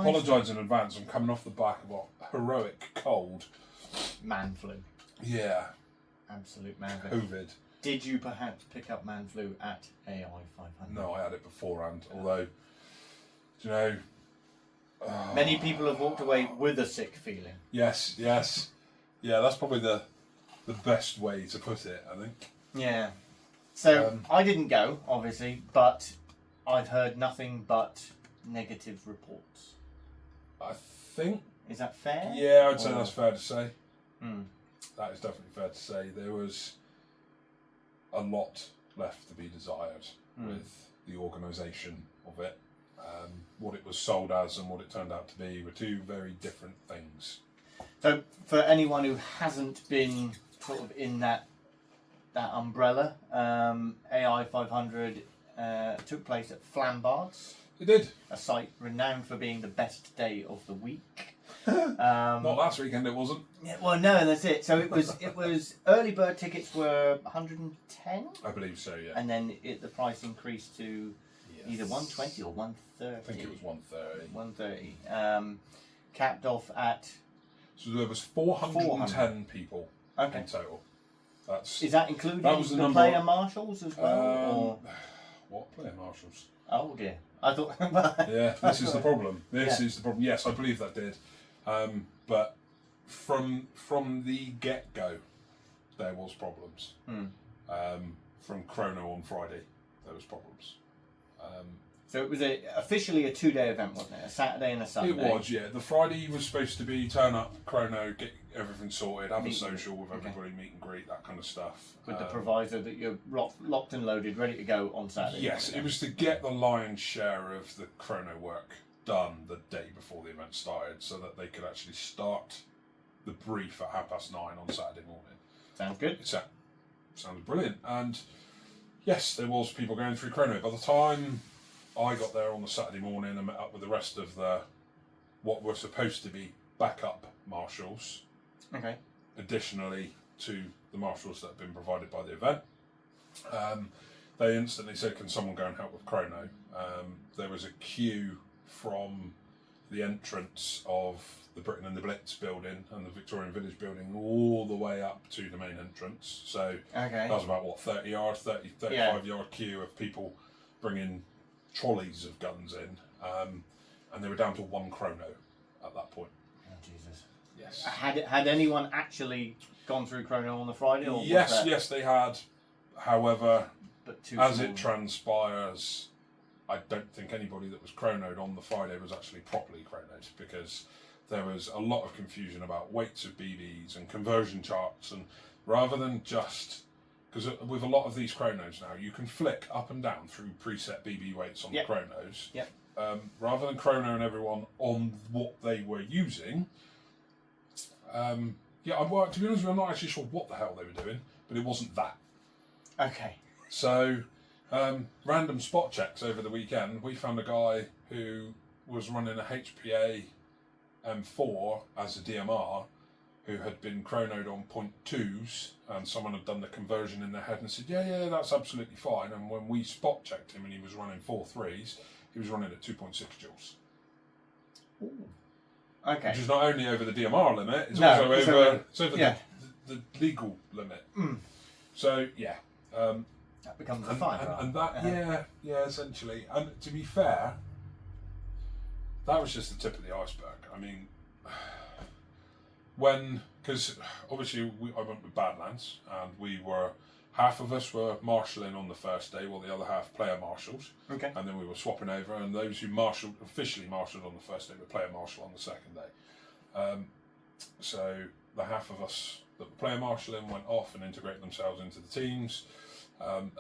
apologise in advance. I'm coming off the back of a heroic cold. Man flu. Yeah. Absolute man flu. COVID. Did you perhaps pick up man flu at Ai500? No, I had it beforehand. Although, do you know... Many people have walked away with a sick feeling. Yes. Yeah, that's probably the best way to put it, I think. Yeah. So, I didn't go, obviously, but I've heard nothing but negative reports. I think... Is that fair? Yeah, I'd say that's fair to say. Mm. That is definitely fair to say. There was a lot left to be desired with the organisation of it. What it was sold as and what it turned out to be were two very different things. So, for anyone who hasn't been sort of in that umbrella, Ai500 took place at Flambards. It did. A site renowned for being the best day of the week. Not last weekend, it wasn't. Yeah, well, no, that's it. So it was early bird tickets were 110. I believe so, yeah. And then the price increased to either 120 or 130. I think it was 130. 130. Capped off at. So there was 410 people in total. Is that including the player marshals as well? What player marshals? Oh dear. I thought. Yeah, this is the problem. This is the problem. Yes, I believe that did. But from the get-go, there was problems. From Chrono on Friday, there was problems. So it was officially a 2-day event, wasn't it? A Saturday and a Sunday. It was, yeah. The Friday was supposed to be turn up, Chrono, get everything sorted, have a social with everybody, meet and greet, that kind of stuff. With the proviso that you're locked and loaded, ready to go on Saturday. Yes, it was to get the lion's share of the Chrono work done the day before the event started so that they could actually start the brief at 9:30 on Saturday morning. Sounds good. Sounds brilliant. And yes, there was people going through Chrono. By the time I got there on the Saturday morning and met up with the rest of what were supposed to be backup marshals. Okay. Additionally to the marshals that have been provided by the event. They instantly said, can someone go and help with Chrono? There was a queue from the entrance of the Britain and the Blitz building and the Victorian Village building all the way up to the main entrance. So that was about, 35 yard queue of people bringing trolleys of guns in. And they were down to one Chrono at that point. Oh, Jesus. Yes. Had anyone actually gone through Chrono on the Friday? Or yes, they had. However, as small. it transpires, I don't think anybody that was chronoed on the Friday was actually properly chronoed because there was a lot of confusion about weights of BBs and conversion charts, and rather than just because with a lot of these chronos now you can flick up and down through preset BB weights on the chronos. Yep. Rather than chronoing everyone on what they were using. To be honest with you, I'm not actually sure what the hell they were doing, but it wasn't that. Okay. So, random spot checks over the weekend, we found a guy who was running a HPA M4 as a DMR who had been chronoed on 0.2s, and someone had done the conversion in their head and said, yeah, that's absolutely fine. And when we spot checked him and he was running 4.3s, he was running at 2.6 joules. Ooh. Okay. Which is not only over the DMR limit, it's also over the legal limit. Mm. So, yeah. That becomes a fine. And that, essentially. And to be fair, that was just the tip of the iceberg. I mean, because obviously I went with Badlands, and half of us were marshalling on the first day, while the other half player marshals. Okay. And then we were swapping over, and those who officially marshalled on the first day were player marshal on the second day. So the half of us that were player marshalling went off and integrated themselves into the teams,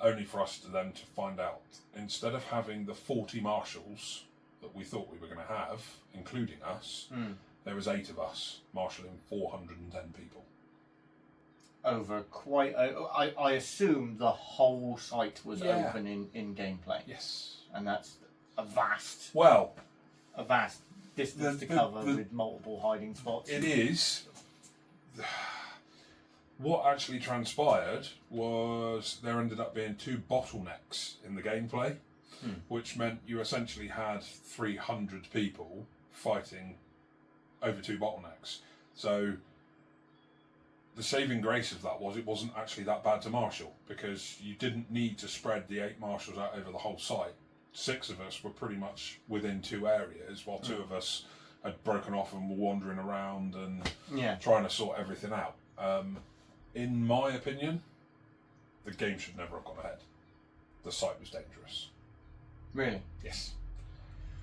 only for us to then find out, instead of having the 40 marshals that we thought we were going to have, including us, there was 8 of us marshalling 410 people. Over quite, I assume the whole site was open in gameplay. Yes. And that's a vast distance to cover with multiple hiding spots. It is. What actually transpired was there ended up being 2 bottlenecks in the gameplay, which meant you essentially had 300 people fighting over 2 bottlenecks. So the saving grace of that was it wasn't actually that bad to marshal, because you didn't need to spread the 8 marshals out over the whole site. 6 of us were pretty much within 2 areas, while 2 of us had broken off and were wandering around and trying to sort everything out. In my opinion, the game should never have gone ahead. The site was dangerous. Really? Yes.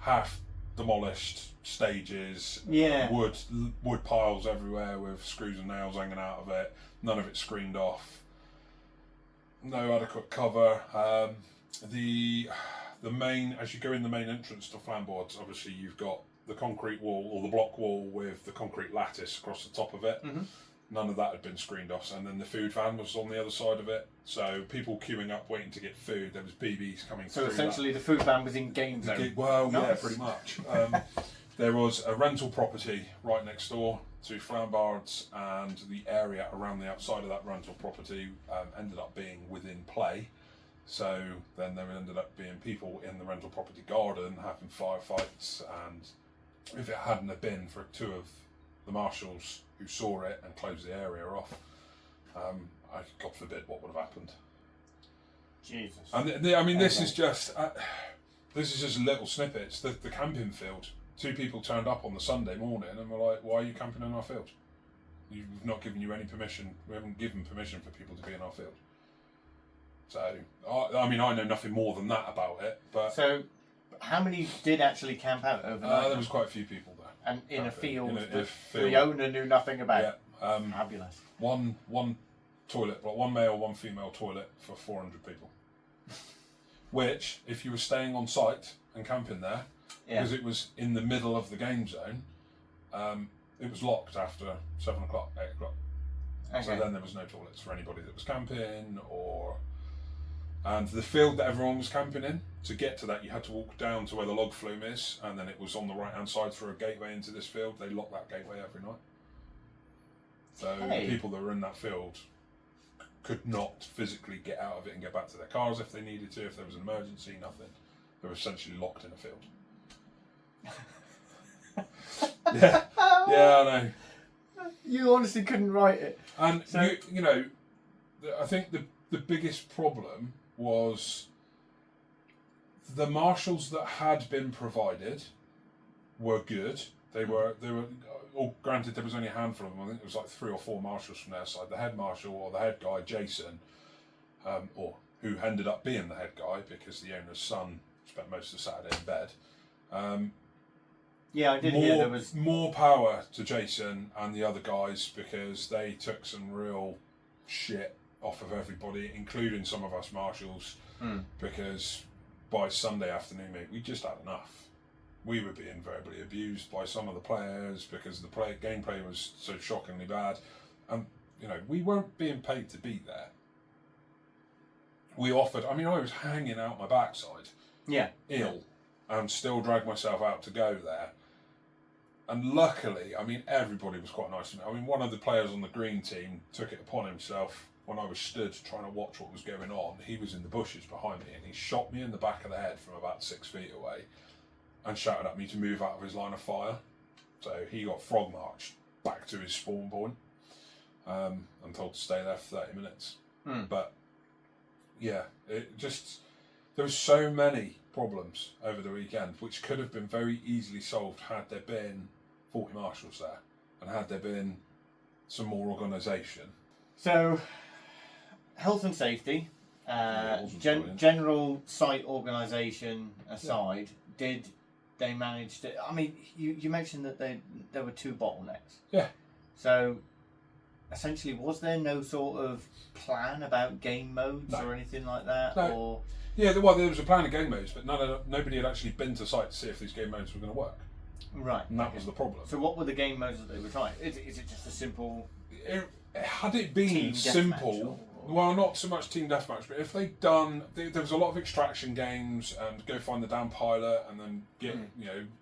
Half demolished stages, wood piles everywhere with screws and nails hanging out of it, none of it screened off, no adequate cover. The main, as you go in the main entrance to Flambards, obviously you've got the concrete wall, or the block wall with the concrete lattice across the top of it. None of that had been screened off, and then the food van was on the other side of it. So people queuing up waiting to get food. There was BBs coming through. So essentially, the food van was in game zone. Well, yeah, pretty much. There was a rental property right next door to Flambards, and the area around the outside of that rental property ended up being within play. So then there ended up being people in the rental property garden having firefights, and if it hadn't have been for 2 of the marshals who saw it and closed the area off, God forbid what would have happened. Jesus. And this is just little snippets. The camping field. 2 people turned up on the Sunday morning and were like, "Why are you camping in our field? We've not given you any permission. We haven't given permission for people to be in our field." So, I know nothing more than that about it. But so, how many did actually camp out overnight? There was quite a few people there. And in a field that the owner knew nothing about. Yeah. Fabulous. One toilet, well, 1 male, 1 female toilet for 400 people. Which, if you were staying on site and camping there, because it was in the middle of the game zone, it was locked after 7 o'clock, 8 o'clock. Okay. So then there was no toilets for anybody that was camping, and the field that everyone was camping in, to get to that you had to walk down to where the log flume is, and then it was on the right hand side through a gateway into this field. They lock that gateway every night. So the people that were in that field could not physically get out of it and get back to their cars if they needed to, if there was an emergency, nothing. They were essentially locked in a field. Yeah, I know. You honestly couldn't write it. And so, I think the biggest problem was the marshals that had been provided were good. They were all, granted there was only a handful of them. I think it was like 3 or 4 marshals from their side. The head marshal, or the head guy, Jason, or who ended up being the head guy because the owner's son spent most of Saturday in bed. I did hear there was more power to Jason and the other guys, because they took some real shit off of everybody, including some of us marshals, because by Sunday afternoon, mate, we just had enough. We were being verbally abused by some of the players because the gameplay was so shockingly bad, and we weren't being paid to be there. We offered. I was hanging out my backside, ill, and still dragged myself out to go there. And luckily, everybody was quite nice to me. One of the players on the green team took it upon himself when I was stood trying to watch what was going on. He was in the bushes behind me, and he shot me in the back of the head from about 6 feet away and shouted at me to move out of his line of fire. So he got frog marched back to his spawn point and told to stay there for 30 minutes. But yeah, there were so many problems over the weekend which could have been very easily solved had there been 40 marshals there and had there been some more organisation. So, health and safety, general site organisation aside, did they manage to... you mentioned that there were 2 bottlenecks. Yeah. So, essentially, was there no sort of plan about game modes or anything like that? No. Or... Yeah, there was a plan of game modes, but nobody had actually been to site to see if these game modes were going to work. Right. And that was the problem. So what were the game modes that they were trying? Is it just a simple... Had it been simple... Well, not so much team deathmatch, but if they'd done... There was a lot of extraction games, and go find the damn pilot, and then get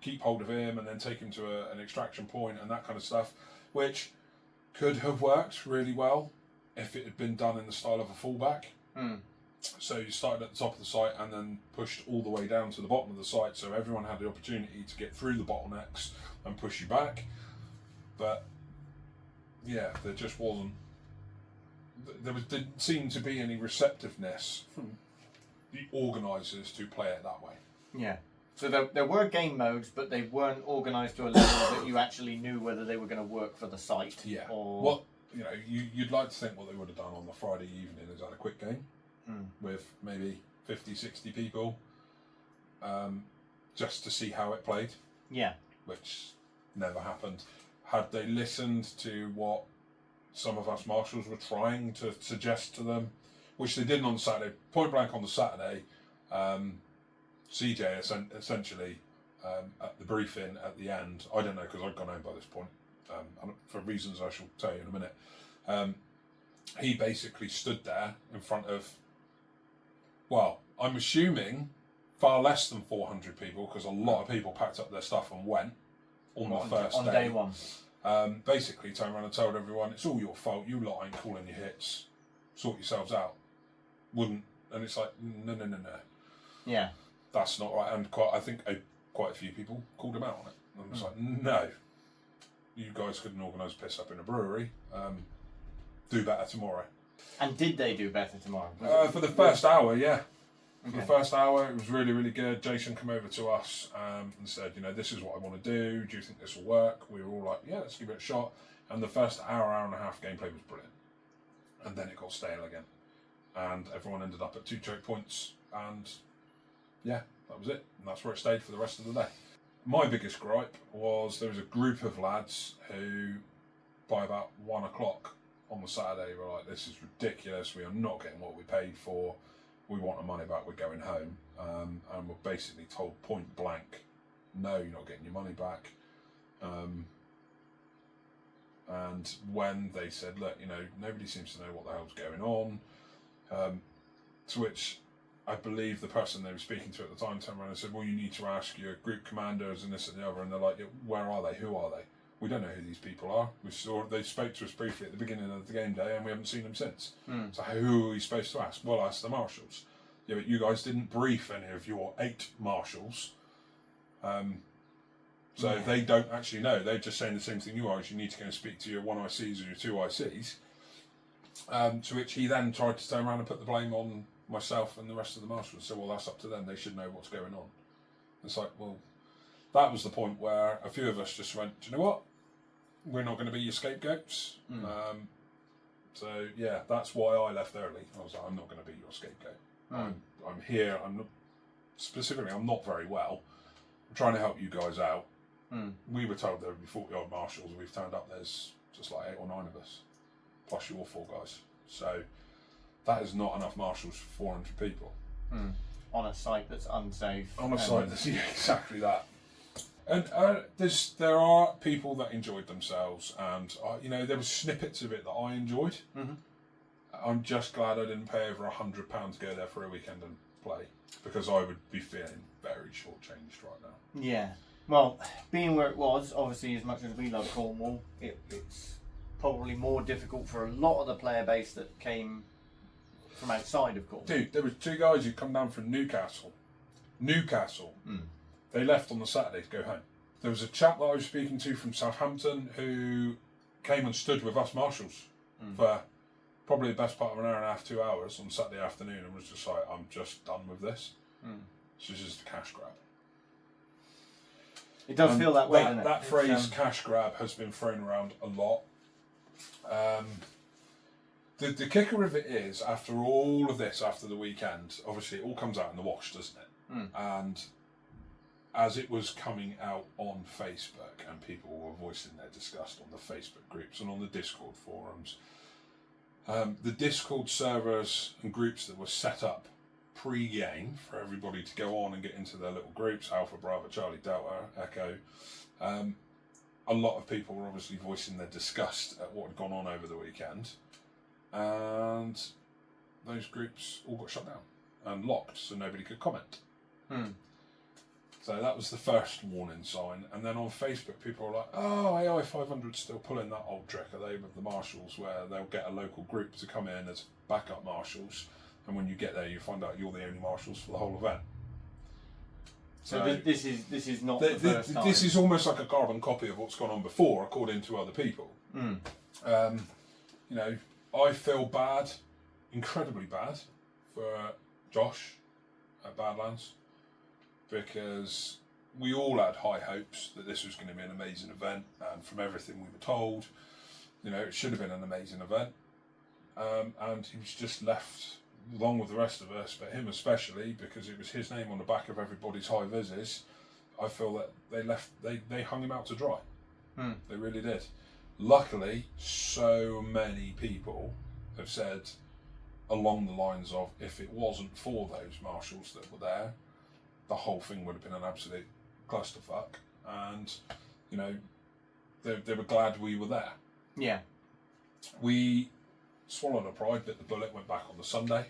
keep hold of him, and then take him to an extraction point, and that kind of stuff, which could have worked really well if it had been done in the style of a fallback. So you started at the top of the site and then pushed all the way down to the bottom of the site, so everyone had the opportunity to get through the bottlenecks and push you back. But yeah, there just wasn't. Didn't seem to be any receptiveness from the organisers to play it that way. Yeah. So there were game modes, but they weren't organised to a level that you actually knew whether they were going to work for the site. Yeah. Or... What you'd like to think what they would have done on the Friday evening is had a quick game with maybe 50, 60 people, just to see how it played. Yeah. Which never happened. Had they listened to what some of us marshals were trying to suggest to them, which they didn't on Saturday, point blank on the Saturday, CJ essentially at the briefing at the end, I don't know because I'd gone home by this point, for reasons I shall tell you in a minute, he basically stood there in front of, well, I'm assuming far less than 400 people because a lot of people packed up their stuff and went on the first day. On day one. Basically turned around and told everyone, it's all your fault, you lot ain't calling your hits, sort yourselves out. And it's like, no. Yeah. That's not right. And I think quite a few people called him out on it. And it's like, no, you guys couldn't organise piss up in a brewery. Do better tomorrow. And did they do better tomorrow? For the first hour, yeah. Okay. For the first hour, it was really, really good. Jason came over to us and said, this is what I want to do. Do you think this will work? We were all like, yeah, let's give it a shot. And the first hour and a half gameplay was brilliant. And then it got stale again. And everyone ended up at 2 choke points. And yeah, that was it. And that's where it stayed for the rest of the day. My biggest gripe was there was a group of lads who, by about 1 o'clock on the Saturday, were like, this is ridiculous. We are not getting what we paid for. We want our money back, we're going home. And we're basically told point blank, no, you're not getting your money back. And when they said, look, nobody seems to know what the hell's going on, to which I believe the person they were speaking to at the time turned around and said, well, you need to ask your group commanders and this and the other. And they're like, where are they? Who are they? We don't know who these people are. They spoke to us briefly at the beginning of the game day and we haven't seen them since. So who are we supposed to ask? Well, ask the marshals. Yeah, but you guys didn't brief any of your 8 marshals. So they don't actually know. They're just saying the same thing you are, is you need to go and speak to your 1 ICs or your 2 ICs. To which he then tried to turn around and put the blame on myself and the rest of the marshals. So, well, that's up to them. They should know what's going on. It's like, well, that was the point where a few of us just went, do you know what? We're not going to be your scapegoats. So, yeah, that's why I left early. I was like, I'm not going to be your scapegoat. I'm here. I'm not very well. I'm trying to help you guys out. We were told there would be 40 odd marshals. We've turned up, there's just like 8 or 9 of us, plus your 4 guys. So that is not enough marshals for 400 people. On a site that's unsafe. On a site that's exactly that. And there are people that enjoyed themselves, and there were snippets of it that I enjoyed. I'm just glad I didn't pay over £100 to go there for a weekend and play, because I would be feeling very shortchanged right now. Yeah. Well, being where it was, obviously, as much as we love Cornwall, it's probably more difficult for a lot of the player base that came from outside of Cornwall. Dude, there were 2 guys who come down from Newcastle. They left on the Saturday to go home. There was a chap that I was speaking to from Southampton who came and stood with us marshals for probably the best part of an hour and a half, 2 hours on Saturday afternoon, and was just like, I'm just done with this. This is just a cash grab. It does feel that way, doesn't it? That phrase, cash grab, has been thrown around a lot. The kicker of it is, after all of this, after the weekend, obviously it all comes out in the wash, doesn't it? And as it was coming out on Facebook and people were voicing their disgust on the Facebook groups and on the Discord forums, the Discord servers and groups that were set up pre-game for everybody to go on and get into their little groups, Alpha, Bravo, Charlie, Delta, Echo, a lot of people were obviously voicing their disgust at what had gone on over the weekend, and those groups all got shut down and locked so nobody could comment. So that was the first warning sign. And then on Facebook, people were like, oh, Ai500 still pulling that old trick, are they, with the marshals, where they'll get a local group to come in as backup marshals and when you get there, you find out you're the only marshals for the whole event. So this is not the first time. This is almost like a carbon copy of what's gone on before, according to other people. You know, I feel bad, incredibly bad, for Josh at Badlands, because we all had high hopes that this was going to be an amazing event, and from everything we were told, you know, it should have been an amazing event. And he was just left, along with the rest of us, but him especially, because it was his name on the back of everybody's high vises. I feel that they hung him out to dry. They really did. Luckily, so many people have said along the lines of, if it wasn't for those marshals that were there, the whole thing would have been an absolute clusterfuck. And, you know, they were glad we were there. Yeah. We swallowed our pride, bit the bullet, went back on the Sunday.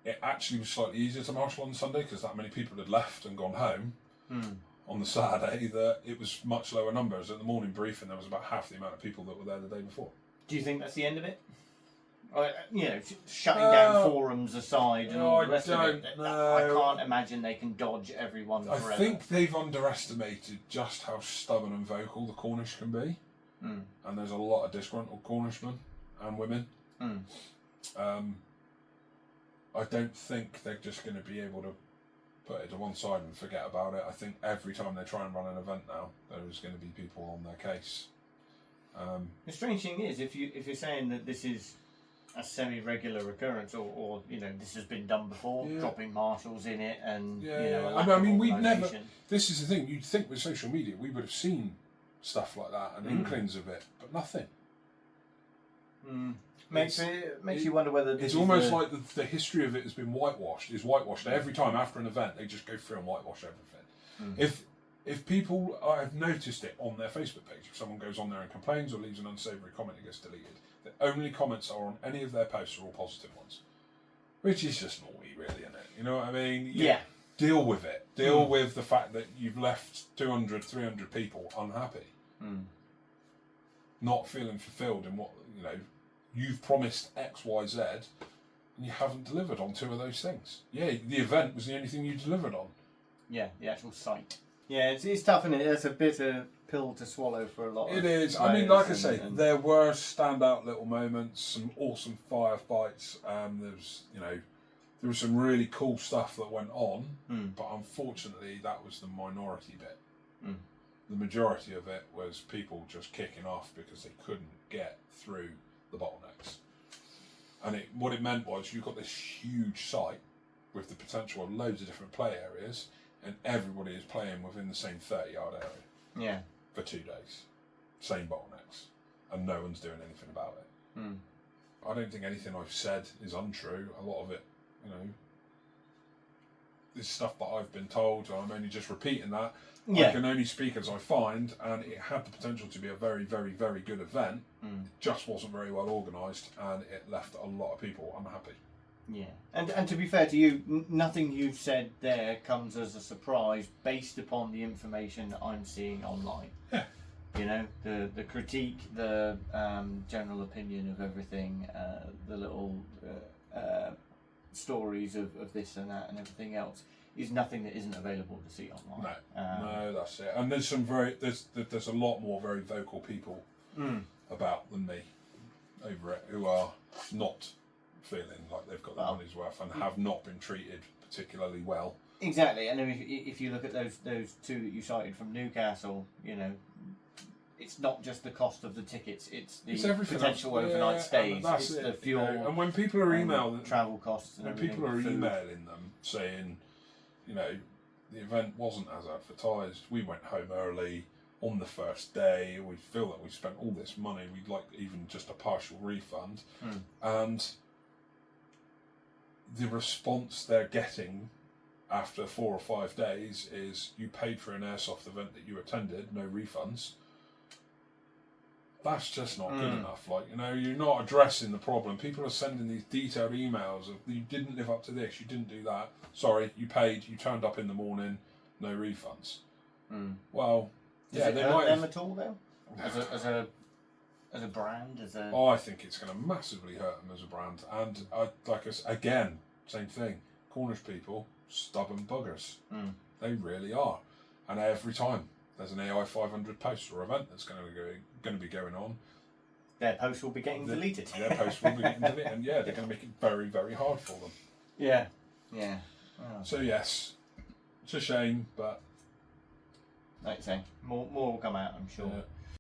It actually was slightly easier to marshal on Sunday because that many people had left and gone home on the Saturday, that it was much lower numbers. At the morning briefing, there was about half the amount of people that were there the day before. Do you think that's the end of it? You know, shutting down forums aside and all the rest of it, I can't imagine they can dodge everyone forever. I think they've underestimated just how stubborn and vocal the Cornish can be. And there's a lot of disgruntled Cornishmen and women. I don't think they're just going to be able to put it to one side and forget about it. I think every time they try and run an event now, there's going to be people on their case. The strange thing is, if you're saying that this is a semi-regular occurrence, or you know, this has been done before, dropping marshals in it, and you know, I mean, we've never. This is the thing. You'd think with social media we would have seen stuff like that and inklings of it, but nothing. Makes you wonder whether this it's almost like the history of it has been whitewashed. Is whitewashed every time after an event. They just go through and whitewash everything. If people, I've noticed it on their Facebook page. If someone goes on there and complains or leaves an unsavoury comment, it gets deleted. The only comments are on any of their posts are all positive ones, which is just naughty, really, isn't it? You know what I mean? Yeah. Deal with it. Deal with the fact that you've left 200, 300 people unhappy, not feeling fulfilled in what, you know, you've promised X, Y, Z, and you haven't delivered on 2 of those things. Yeah, the event was the only thing you delivered on. Yeah, the actual site. Yeah, it's tough, isn't it? It's a bitter pill to swallow for a lot of It is. I mean, like I say, there were standout little moments, some awesome firefights. There was some really cool stuff that went on, but unfortunately, that was the minority bit. The majority of it was people just kicking off because they couldn't get through the bottlenecks. And what it meant was you've got this huge site with the potential of loads of different play areas, and everybody is playing within the same 30-yard area. Yeah. For 2 days. Same bottlenecks. And no one's doing anything about it. I don't think anything I've said is untrue. A lot of it, you know, is stuff that I've been told, and I'm only just repeating that. I can only speak as I find, and it had the potential to be a very, very, very good event. It just wasn't very well organised, and it left a lot of people unhappy. Yeah, and to be fair to you, nothing you've said there comes as a surprise based upon the information that I'm seeing online. Yeah. You know, the critique, the general opinion of everything, the little stories of this and that and everything else is nothing that isn't available to see online. No, that's it. And there's some there's a lot more very vocal people about than me over it who are not feeling like they've got their money's worth and have not been treated particularly well. Exactly, and if you look at those 2 that you cited from Newcastle, you know, it's not just the cost of the tickets; it's the potential overnight stays, it's the fuel, you know, and when people are emailing travel costs, when people are emailing them saying, you know, the event wasn't as advertised, we went home early on the first day, we feel that we spent all this money, we'd like even just a partial refund, and the response they're getting after 4 or 5 days is, you paid for an airsoft event that you attended, no refunds. That's just not good enough. Like, you know, you're not addressing the problem. People are sending these detailed emails of, you didn't live up to this, you didn't do that, sorry, you paid, you turned up in the morning, no refunds. Well, Does it they hurt might them at all though? As a as a brand, as a... I think it's going to massively hurt them as a brand. And again, same thing. Cornish people, stubborn buggers. They really are. And every time there's an AI500 post or event that's going to be going on, their post will be getting deleted. Their post will be getting deleted, and they're going to make it very, very hard for them. Yeah. Oh. So yes, it's a shame, but like you say, more will come out, I'm sure. Yeah.